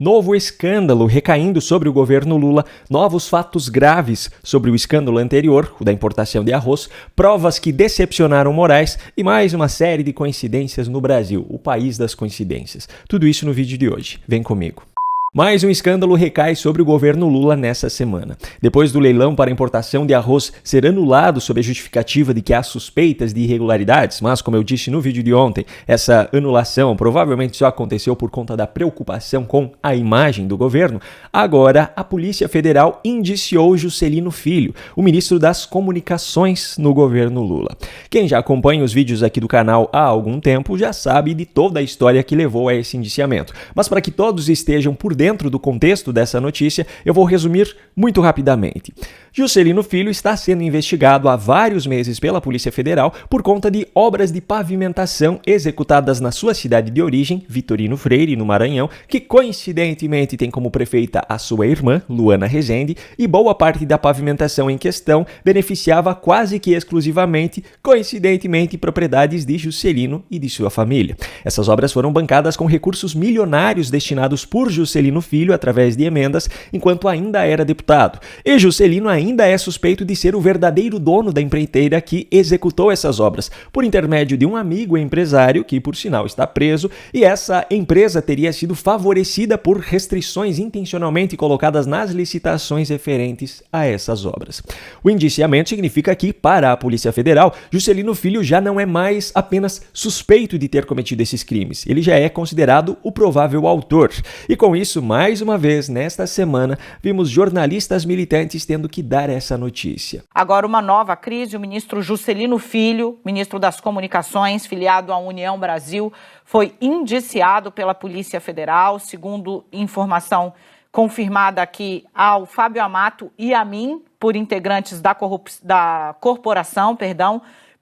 Novo escândalo recaindo sobre o governo Lula, novos fatos graves sobre o escândalo anterior, o da importação de arroz, provas que decepcionaram Moraes e mais uma série de coincidências no Brasil, o país das coincidências. Tudo isso no vídeo de hoje. Vem comigo. Mais um escândalo recai sobre o governo Lula nessa semana. Depois do leilão para importação de arroz ser anulado sob a justificativa de que há suspeitas de irregularidades, mas como eu disse no vídeo de ontem, essa anulação provavelmente só aconteceu por conta da preocupação com a imagem do governo, agora a Polícia Federal indiciou Juscelino Filho, o ministro das Comunicações no governo Lula. Quem já acompanha os vídeos aqui do canal há algum tempo já sabe de toda a história que levou a esse indiciamento, mas para que todos estejam por dentro do contexto dessa notícia, eu vou resumir muito rapidamente. Juscelino Filho está sendo investigado há vários meses pela Polícia Federal por conta de obras de pavimentação executadas na sua cidade de origem, Vitorino Freire, no Maranhão, que coincidentemente tem como prefeita a sua irmã, Luana Rezende, e boa parte da pavimentação em questão beneficiava quase que exclusivamente, coincidentemente, propriedades de Juscelino e de sua família. Essas obras foram bancadas com recursos milionários destinados por Juscelino Filho através de emendas, enquanto ainda era deputado. E Juscelino ainda é suspeito de ser o verdadeiro dono da empreiteira que executou essas obras, por intermédio de um amigo empresário que, por sinal, está preso, e essa empresa teria sido favorecida por restrições intencionalmente colocadas nas licitações referentes a essas obras. O indiciamento significa que, para a Polícia Federal, Juscelino Filho já não é mais apenas suspeito de ter cometido esses crimes, ele já é considerado o provável autor. E com isso, mais uma vez, nesta semana, vimos jornalistas militantes tendo que dar essa notícia. Agora, uma nova crise, o ministro Juscelino Filho, ministro das Comunicações, filiado à União Brasil, foi indiciado pela Polícia Federal, segundo informação confirmada aqui ao Fábio Amato e a mim, por integrantes da corporação,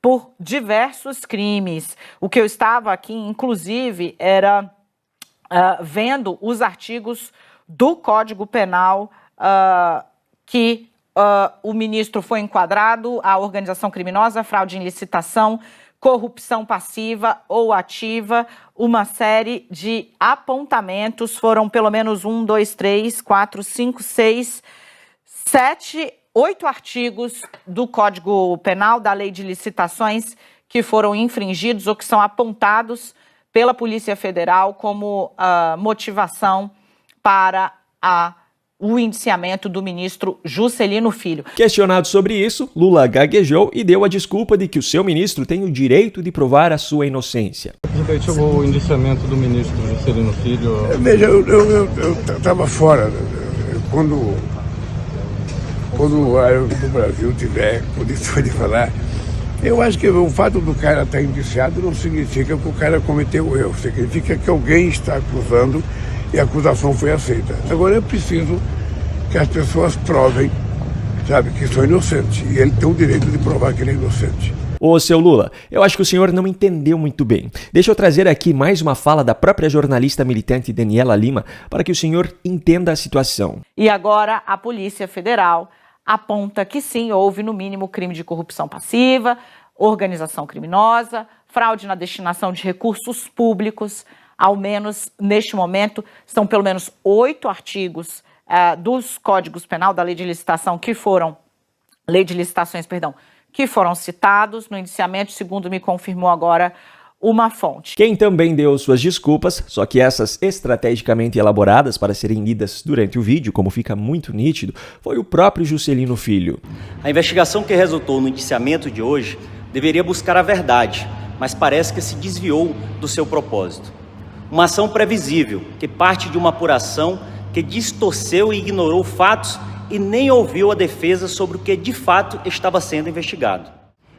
por diversos crimes. O que eu estava aqui, inclusive, era vendo os artigos do Código Penal que o ministro foi enquadrado: a organização criminosa, fraude em licitação, corrupção passiva ou ativa, uma série de apontamentos, foram pelo menos 1, 2, 3, 4, 5, 6, 7, 8 artigos do Código Penal, da Lei de Licitações, que foram infringidos ou que são apontados pela Polícia Federal como motivação para o indiciamento do ministro Juscelino Filho. Questionado sobre isso, Lula gaguejou e deu a desculpa de que o seu ministro tem o direito de provar a sua inocência. Presidente, o indiciamento do ministro Juscelino Filho... Veja, eu estava fora. Quando o aeroporto do Brasil tiver condições de falar, eu acho que o fato do cara estar indiciado não significa que o cara cometeu erro, significa que alguém está acusando e a acusação foi aceita. Agora é preciso que as pessoas provem, sabe, que são inocentes. E ele tem o direito de provar que ele é inocente. Ô, seu Lula, eu acho que o senhor não entendeu muito bem. Deixa eu trazer aqui mais uma fala da própria jornalista militante Daniela Lima para que o senhor entenda a situação. E agora a Polícia Federal aponta que sim, houve no mínimo crime de corrupção passiva, organização criminosa, fraude na destinação de recursos públicos. Ao menos, neste momento, são pelo menos 8 artigos dos Códigos Penal, da Lei de Licitação, que foram citados no indiciamento, segundo me confirmou agora uma fonte. Quem também deu suas desculpas, só que essas estrategicamente elaboradas para serem lidas durante o vídeo, como fica muito nítido, foi o próprio Juscelino Filho. A investigação que resultou no indiciamento de hoje deveria buscar a verdade, mas parece que se desviou do seu propósito. Uma ação previsível, que parte de uma apuração que distorceu e ignorou fatos e nem ouviu a defesa sobre o que de fato estava sendo investigado.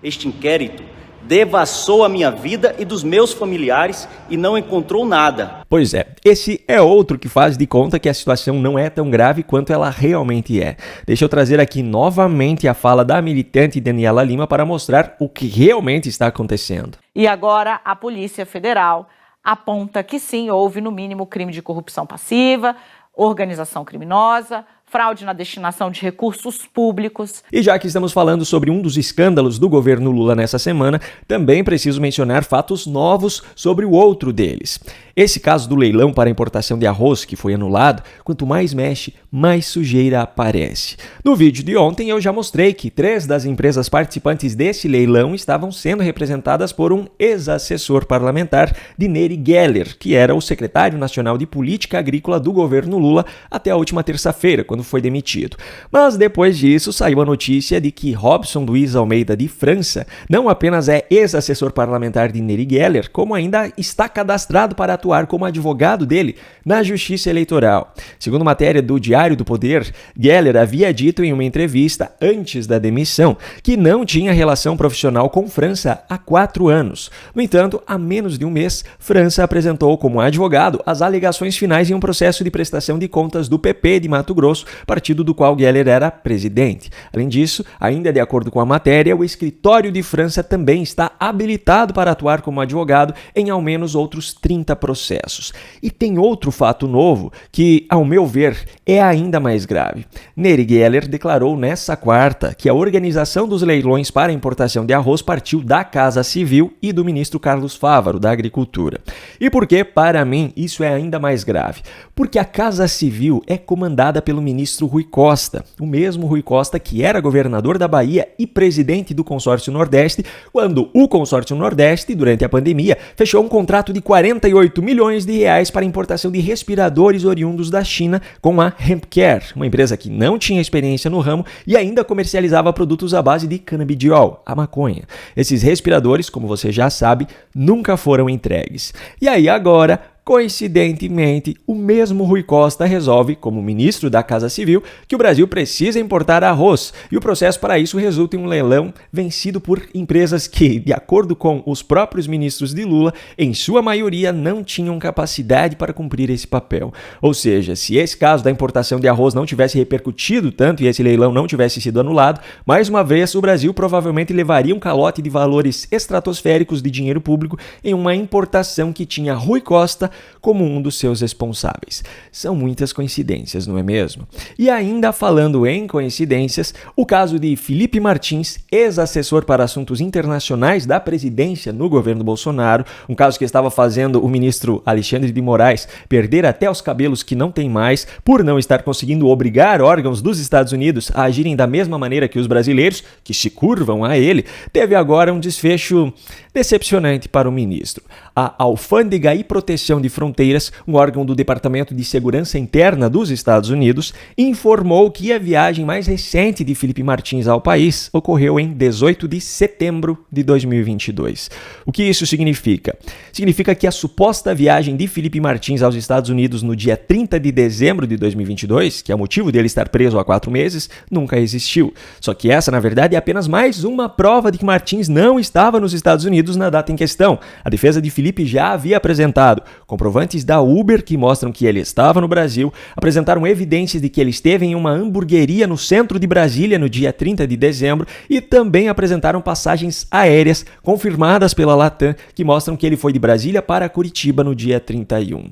Este inquérito devassou a minha vida e dos meus familiares e não encontrou nada. Pois é, esse é outro que faz de conta que a situação não é tão grave quanto ela realmente é. Deixa eu trazer aqui novamente a fala da militante Daniela Lima para mostrar o que realmente está acontecendo. E agora a Polícia Federal aponta que sim, houve no mínimo crime de corrupção passiva, organização criminosa, fraude na destinação de recursos públicos. E já que estamos falando sobre um dos escândalos do governo Lula nessa semana, também preciso mencionar fatos novos sobre o outro deles. Esse caso do leilão para importação de arroz que foi anulado, quanto mais mexe, mais sujeira aparece. No vídeo de ontem eu já mostrei que 3 das empresas participantes desse leilão estavam sendo representadas por um ex-assessor parlamentar de Neri Geller, que era o secretário nacional de política agrícola do governo Lula até a última terça-feira, quando foi demitido. Mas depois disso saiu a notícia de que Robson Luiz Almeida de França não apenas é ex-assessor parlamentar de Neri Geller, como ainda está cadastrado para atuar como advogado dele na Justiça Eleitoral. Segundo matéria do Diário do Poder, Geller havia dito em uma entrevista antes da demissão que não tinha relação profissional com França há 4 anos. No entanto, há menos de um mês, França apresentou como advogado as alegações finais em um processo de prestação de contas do PP de Mato Grosso, partido do qual Geller era presidente. Além disso, ainda de acordo com a matéria, o escritório de França também está habilitado para atuar como advogado em ao menos outros 30 processos. E tem outro fato novo que, ao meu ver, é ainda mais grave. Neri Geller declarou nessa quarta que a organização dos leilões para importação de arroz partiu da Casa Civil e do ministro Carlos Fávaro, da Agricultura. E por que, para mim, isso é ainda mais grave? Porque a Casa Civil é comandada pelo ministro Rui Costa, o mesmo Rui Costa que era governador da Bahia e presidente do Consórcio Nordeste, quando o Consórcio Nordeste, durante a pandemia, fechou um contrato de 48 milhões de reais para importação de respiradores oriundos da China com a Hempcare, uma empresa que não tinha experiência no ramo e ainda comercializava produtos à base de canabidiol, a maconha. Esses respiradores, como você já sabe, nunca foram entregues. E aí agora, coincidentemente, o mesmo Rui Costa resolve, como ministro da Casa Civil, que o Brasil precisa importar arroz, e o processo para isso resulta em um leilão vencido por empresas que, de acordo com os próprios ministros de Lula, em sua maioria não tinham capacidade para cumprir esse papel. Ou seja, se esse caso da importação de arroz não tivesse repercutido tanto e esse leilão não tivesse sido anulado, mais uma vez o Brasil provavelmente levaria um calote de valores estratosféricos de dinheiro público em uma importação que tinha Rui Costa como um dos seus responsáveis. São muitas coincidências, não é mesmo? E ainda falando em coincidências, o caso de Felipe Martins, ex-assessor para assuntos internacionais da presidência no governo Bolsonaro, um caso que estava fazendo o ministro Alexandre de Moraes perder até os cabelos que não tem mais, por não estar conseguindo obrigar órgãos dos Estados Unidos a agirem da mesma maneira que os brasileiros, que se curvam a ele, teve agora um desfecho decepcionante para o ministro. A Alfândega e Proteção de Fronteiras, um órgão do Departamento de Segurança Interna dos Estados Unidos, informou que a viagem mais recente de Felipe Martins ao país ocorreu em 18 de setembro de 2022. O que isso significa? Significa que a suposta viagem de Felipe Martins aos Estados Unidos no dia 30 de dezembro de 2022, que é o motivo dele estar preso há 4 meses, nunca existiu. Só que essa, na verdade, é apenas mais uma prova de que Martins não estava nos Estados Unidos na data em questão. A defesa de Felipe já havia apresentado comprovantes da Uber que mostram que ele estava no Brasil, apresentaram evidências de que ele esteve em uma hamburgueria no centro de Brasília no dia 30 de dezembro e também apresentaram passagens aéreas confirmadas pela Latam que mostram que ele foi de Brasília para Curitiba no dia 31.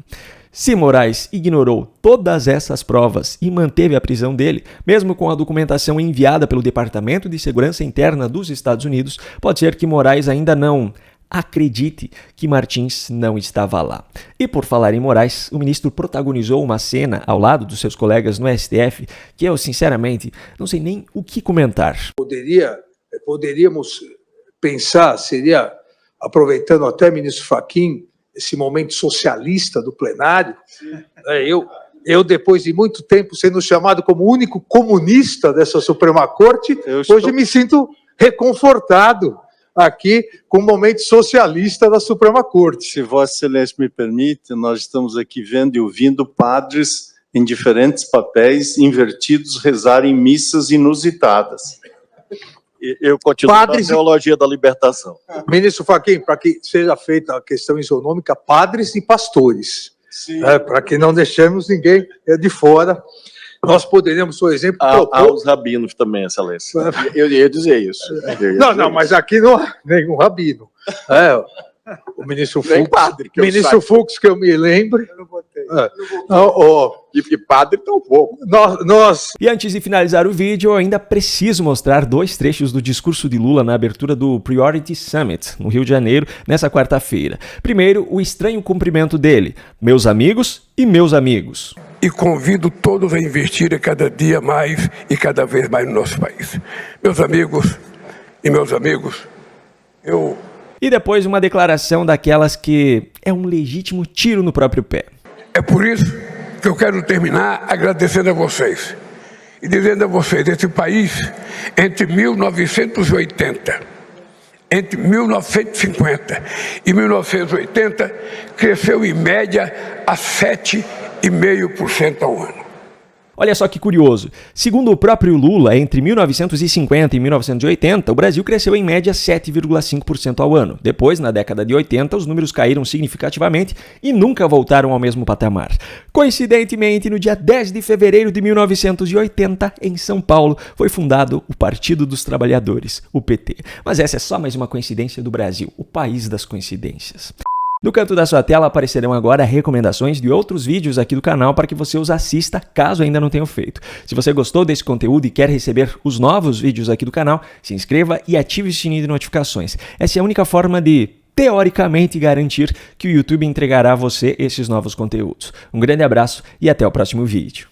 Se Moraes ignorou todas essas provas e manteve a prisão dele, mesmo com a documentação enviada pelo Departamento de Segurança Interna dos Estados Unidos, pode ser que Moraes ainda não acredite que Martins não estava lá. E por falar em Moraes, o ministro protagonizou uma cena ao lado dos seus colegas no STF que eu, sinceramente, não sei nem o que comentar. Poderíamos pensar, seria, aproveitando até, ministro Fachin, esse momento socialista do plenário, eu, depois de muito tempo sendo chamado como o único comunista dessa Suprema Corte, hoje me sinto reconfortado aqui com o momento socialista da Suprema Corte. Se Vossa Excelência me permite, nós estamos aqui vendo e ouvindo padres em diferentes papéis invertidos rezarem missas inusitadas. Eu continuo na teologia da libertação. Ministro Fachin, para que seja feita a questão isonômica, padres e pastores, para que não deixemos ninguém de fora. Nós poderíamos, por exemplo... Há os rabinos também, Excelência. Eu ia dizer isso. Não, mas aqui não há nenhum rabino. O ministro Fux, que eu me lembre... Eu não botei. E padre tão pouco. E antes de finalizar o vídeo, eu ainda preciso mostrar 2 trechos do discurso de Lula na abertura do Priority Summit, no Rio de Janeiro, nessa quarta-feira. Primeiro, o estranho cumprimento dele: meus amigos e meus amigos. E convido todos a investirem cada dia mais e cada vez mais no nosso país. Meus amigos e meus amigos, E depois uma declaração daquelas que é um legítimo tiro no próprio pé. É por isso que eu quero terminar agradecendo a vocês e dizendo a vocês, esse país, entre 1980, entre 1950 e 1980, cresceu em média a 7,5% ao ano. Olha só que curioso. Segundo o próprio Lula, entre 1950 e 1980, o Brasil cresceu em média 7,5% ao ano. Depois, na década de 80, os números caíram significativamente e nunca voltaram ao mesmo patamar. Coincidentemente, no dia 10 de fevereiro de 1980, em São Paulo, foi fundado o Partido dos Trabalhadores, o PT. Mas essa é só mais uma coincidência do Brasil, o país das coincidências. No canto da sua tela aparecerão agora recomendações de outros vídeos aqui do canal para que você os assista, caso ainda não tenha feito. Se você gostou desse conteúdo e quer receber os novos vídeos aqui do canal, se inscreva e ative o sininho de notificações. Essa é a única forma de, teoricamente, garantir que o YouTube entregará a você esses novos conteúdos. Um grande abraço e até o próximo vídeo.